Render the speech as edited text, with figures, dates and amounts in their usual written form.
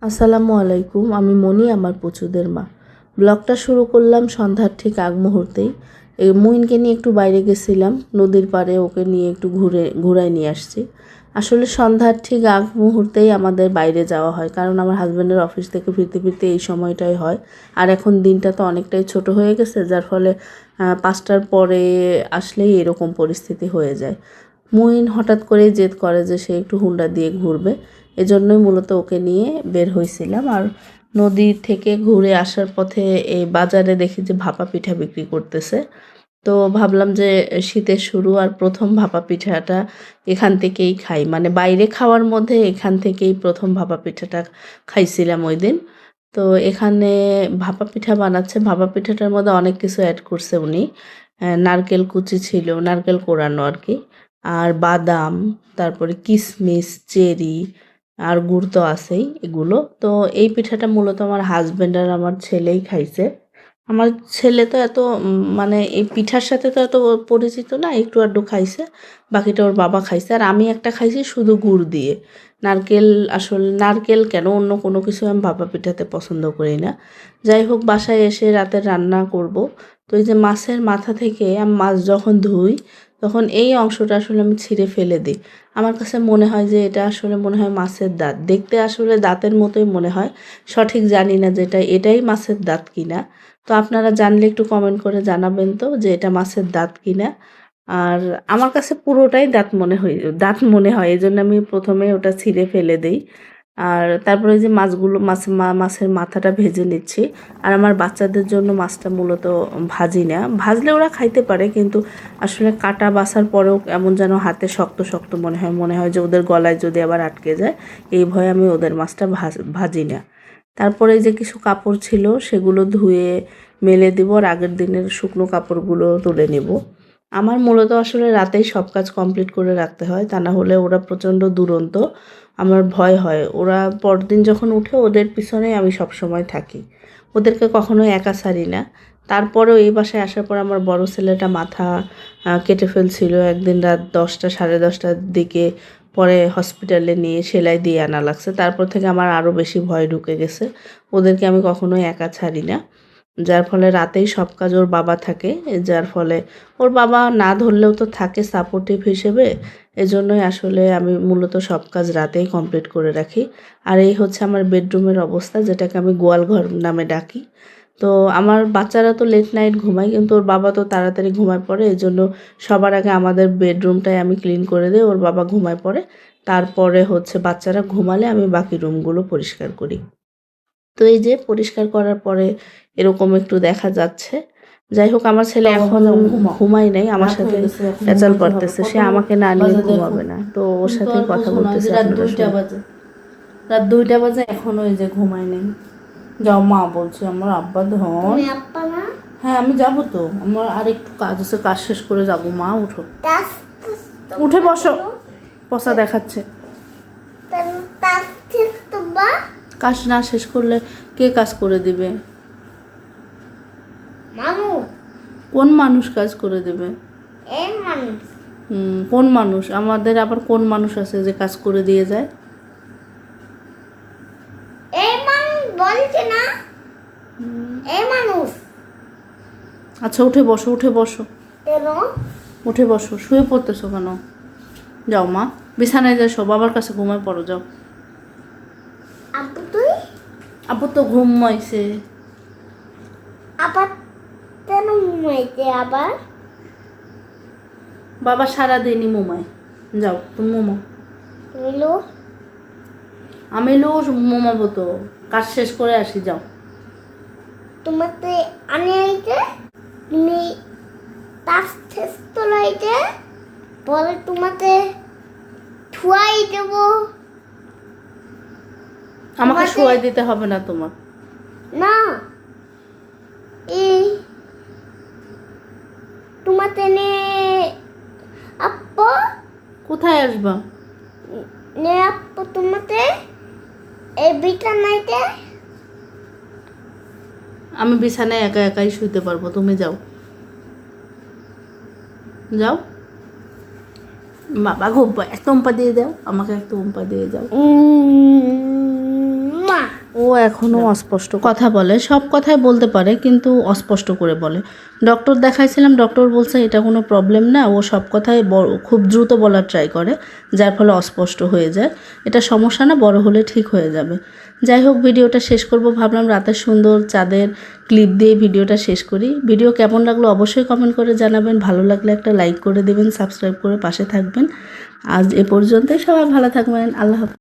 আসসালামু আলাইকুম। আমি মনি, আমার পুচুদের মা। ব্লগটা শুরু করলাম সন্ধ্যার ঠিক আগ মুহূর্তেই। এই মুইনকে নিয়ে একটু বাইরে গেছিলাম, নদীর পাড়ে ওকে নিয়ে একটু ঘুরায় নিয়ে আসছি। আসলে সন্ধ্যার ঠিক আগ মুহূর্তেই আমাদের বাইরে যাওয়া হয়, কারণ আমার হাজব্যান্ডের অফিস থেকে ফিরতে ফিরতে এই সময়টাই হয়। আর এখন দিনটা তো অনেকটাই ছোট হয়ে গেছে, যার ফলে 5টার পরে আসলেই এরকম পরিস্থিতি হয়ে যায়। মুইন হঠাৎ করেই জেদ করে যে সে একটু হুন্ডা দিয়ে ঘুরবে। এজন্যই মূলত ওকে নিয়ে বের হয়েছিলাম। আর নদী থেকে ঘুরে আসার পথে এই বাজারে দেখি যে ভাপা পিঠা বিক্রি করতেছে। তো ভাবলাম যে শীতের শুরু, আর প্রথম ভাপা পিঠাটা এখান থেকেই খাই, মানে বাইরে খাওয়ার মধ্যে এখান থেকেই প্রথম ভাপা পিঠাটা খাইছিলাম ওই দিন। তো এখানে ভাপা পিঠা বানাচ্ছে। ভাপা পিঠাটার মধ্যে অনেক কিছু অ্যাড করছে উনি। নারকেল কুচি ছিল, নারকেল কোড়ানো আর কি, আর বাদাম, তারপরে কিশমিশ, চেরি, আর গুড় তো আছেই এগুলো। তো এই পিঠাটা মূলত আমার হাজব্যান্ড আর আমার ছেলেই খাইছে। আমার ছেলে তো এত মানে এই পিঠার সাথে তো এত পরিচিত না, একটু আধটু খাইছে, বাকিটা ওর বাবা খাইছে। আর আমি একটা খাইছি শুধু গুড় দিয়ে। নারকেল, আসলে নারকেল কেন, অন্য কোনো কিছু আমি ভাপা পিঠাতে পছন্দ করি না। যাই হোক, বাসায় এসে রাতে রান্না করব। তো এই যে মাছের মাথা থেকে আমি মাছ যখন ধুই, তখন এই অংশটা আসলে আমি ছিঁড়ে ফেলে দিই। আমার কাছে মনে হয় যে এটা আসলে মনে হয় মাছের দাঁত, দেখতে আসলে দাঁতের মতোই মনে হয়। সঠিক জানি না যে এটাই মাছের দাঁত কিনা। তো আপনারা জানলে একটু কমেন্ট করে জানাবেন তো যে এটা মাছের দাঁত কিনা। আর আমার কাছে পুরোটাই দাঁত মনে হয়, এই জন্য আমি প্রথমে ওটা ছিঁড়ে ফেলে দিই। আর তারপরে যে মাছগুলো, মাছের মাথাটা ভেজে নিচ্ছি। আর আমার বাচ্চাদের জন্য মাছটা মূলত ভাজি না, ভাজলে ওরা খাইতে পারে, কিন্তু আসলে কাটা বাছার পরেও এমন যেন হাতে শক্ত শক্ত মনে হয় যে ওদের গলায় যদি আবার আটকে যায়, এই ভয়ে আমি ওদের মাছটা ভাজি না। তারপরে যে কিছু কাপড় ছিল সেগুলো ধুয়ে মেলে দিব, আর আগের দিনের শুকনো কাপড়গুলো তুলে নেব। আমার মূলত আসলে রাতেই সব কাজ কমপ্লিট করে রাখতে হয়, তা না হলে ওরা প্রচণ্ড দুরন্ত। আমার ভয় হয় ওরা পরদিন যখন উঠে ওদের পিছনেই আমি সব সময় থাকি, ওদেরকে কখনোই একা ছাড়ি না। তারপরেও এই বাসায় আসার পর আমার বড় ছেলেটা মাথা কেটে ফেলছিল একদিন রাত 10টা, 10:30টার দিকে। পরে হসপিটালে নিয়ে সেলাই দিয়ে আনা লাগছে। তারপর থেকে আমার আরও বেশি ভয় ঢুকে গেছে, ওদেরকে আমি কখনোই একা ছাড়ি না। যার ফলে রাতেই সব কাজ ওর বাবা থাকে, যার ফলে ওর বাবা না ধরলেও তো থাকে সাপোর্টিভ হিসেবে। এজন্যই আসলে আমি মূলত সব কাজ রাতেই কমপ্লিট করে রাখি। আর এই হচ্ছে আমার বেডরুমের অবস্থা, যেটাকে আমি গোয়ালঘর নামে ডাকি। তো আমার বাচ্চারা তো লেট নাইট ঘুমায়, কিন্তু ওর বাবা তো তাড়াতাড়ি ঘুমায় পড়ে, এজন্য সবার আগে আমাদের বেডরুমটাই আমি ক্লিন করে দিই, ওর বাবা ঘুমায় পড়ে। তারপরে হচ্ছে বাচ্চারা ঘুমালে আমি বাকি রুমগুলো পরিষ্কার করি। তো এই যে পরিষ্কার করার পরে এরকম একটু দেখা যাচ্ছে। যাই হোক, আমার ছেলে এখন ঘুমায় নাই, আমার সাথে পেঁচাল পারতেছে, সে আমাকে না নিয়ে ঘুমাবে না। তো ওর সাথে কথা বলতেছে, আপনারা শুনুন। রাত 2টা বাজে, এখনো এই যে ঘুমায় নেই। যাও, মা বলছে আমার আব্বা ধন। হ্যাঁ, আমি যাবো তো, আমার আর একটু কাজ আছে, কাজ শেষ করে যাবো। মা উঠো, উঠে বসো, পচা দেখাচ্ছে। কাজ না শেষ করলে কে কাজ করে দিবে? কোন মানুষ কাজ করে দেবে? কোন মানুষ? আমাদের আবার কোন মানুষ আছে যে কাজ করে দিয়ে যায়? আচ্ছা, উঠে বসো, উঠে বসো, উঠে বসো। শুয়ে পড়তেছো কেন? যাও মা, বিছানায় যাও, সব বাবার কাছে ঘুমায় পড়ো, যাও। আপু তো ঘুমাইছে। বাবা সারাদিনই মোমায়। যাও তুমি মোমো। আমি মোমাবো তো, কাজ শেষ করে আসি, যাও। তোমাতে আমি আইতে তুমি তাস টেস্ট লাইতে পরে তোমাতে ঠুয়াই দেব। আমাকে শোয়াই দিতে হবে না তোমার। না, এই তোমাতে নে আপু। কোথায় আসবা? নে আপু তোমাতে এই বিটা নাইতে। আমি বিছানায় একা একাই শুইতে পারবো, তুমি যাও, যাও। বাবা ঘুম পায়, একটা উম্পা দিয়ে দাও, আমাকে একটা উম্পা দিয়ে যাও। ও এখনও অস্পষ্ট কথা বলে, সব কথাই বলতে পারে কিন্তু অস্পষ্ট করে বলে। ডক্টর দেখাইছিলাম, ডক্টর বলছে এটা কোনো প্রবলেম না, ও সব কথাই খুব দ্রুত বলার ট্রাই করে, যার ফলে অস্পষ্ট হয়ে যায়। এটা সমস্যা না, বড় হলে ঠিক হয়ে যাবে। যাই হোক, ভিডিওটা শেষ করব ভাবলাম, রাতের সুন্দর চাঁদের ক্লিপ দিয়ে ভিডিওটা শেষ করি। ভিডিও কেমন লাগলো অবশ্যই কমেন্ট করে জানাবেন, ভালো লাগলে একটা লাইক করে দেবেন, সাবস্ক্রাইব করে পাশে থাকবেন। আজ এ পর্যন্তই, সবাই ভালো থাকবেন, আল্লাহ হাফেজ।